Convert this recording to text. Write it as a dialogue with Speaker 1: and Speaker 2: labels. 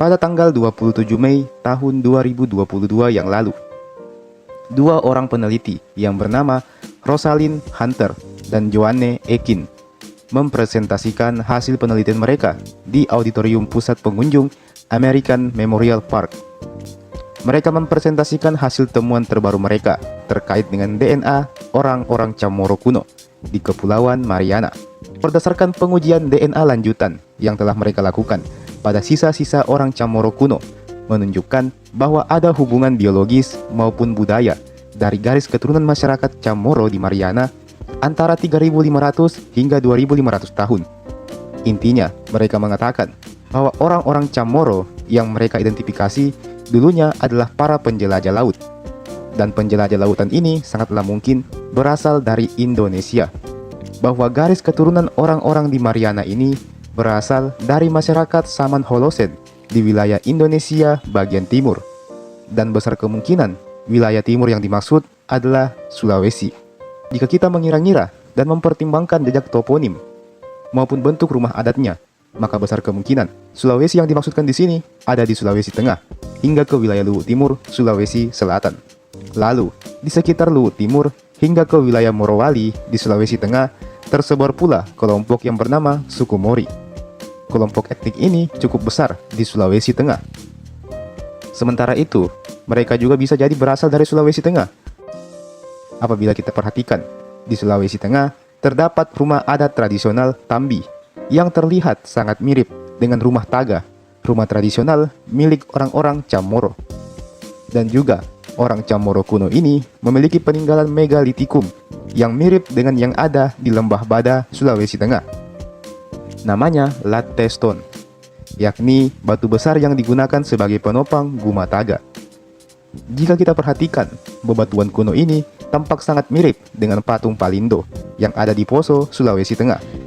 Speaker 1: pada tanggal 27 Mei tahun 2022 yang lalu. Dua orang peneliti yang bernama Rosalind Hunter dan Joanne Ekin mempresentasikan hasil penelitian mereka di auditorium pusat pengunjung American Memorial Park. Mereka mempresentasikan hasil temuan terbaru mereka terkait dengan DNA orang-orang Chamorro kuno di Kepulauan Mariana. Berdasarkan pengujian DNA lanjutan yang telah mereka lakukan pada sisa-sisa orang Chamorro kuno, menunjukkan bahwa ada hubungan biologis maupun budaya dari garis keturunan masyarakat Chamorro di Mariana antara 3.500 hingga 2.500 tahun. Intinya, mereka mengatakan bahwa orang-orang Chamorro yang mereka identifikasi dulunya adalah para penjelajah laut. Dan penjelajah lautan ini sangatlah mungkin berasal dari Indonesia. Bahwa garis keturunan orang-orang di Mariana ini berasal dari masyarakat Saman Holosen di wilayah Indonesia bagian timur. Dan besar kemungkinan wilayah timur yang dimaksud adalah Sulawesi. Jika kita mengira-ngira dan mempertimbangkan jejak toponim maupun bentuk rumah adatnya, maka besar kemungkinan Sulawesi yang dimaksudkan di sini ada di Sulawesi Tengah hingga ke wilayah Luwu Timur, Sulawesi Selatan. Lalu, di sekitar Luwu Timur hingga ke wilayah Morowali di Sulawesi Tengah tersebar pula kelompok yang bernama suku Mori. Kelompok etnik ini cukup besar di Sulawesi Tengah. Sementara itu, mereka juga bisa jadi berasal dari Sulawesi Tengah. Apabila kita perhatikan, di Sulawesi Tengah terdapat rumah adat tradisional Tambi yang terlihat sangat mirip dengan rumah Taga, rumah tradisional milik orang-orang Chamorro. Dan juga, orang Chamorro kuno ini memiliki peninggalan megalitikum yang mirip dengan yang ada di Lembah Bada, Sulawesi Tengah. Namanya Latte Stone, yakni batu besar yang digunakan sebagai penopang Guma Taga. Jika kita perhatikan, bebatuan kuno ini tampak sangat mirip dengan patung Palindo yang ada di Poso, Sulawesi Tengah.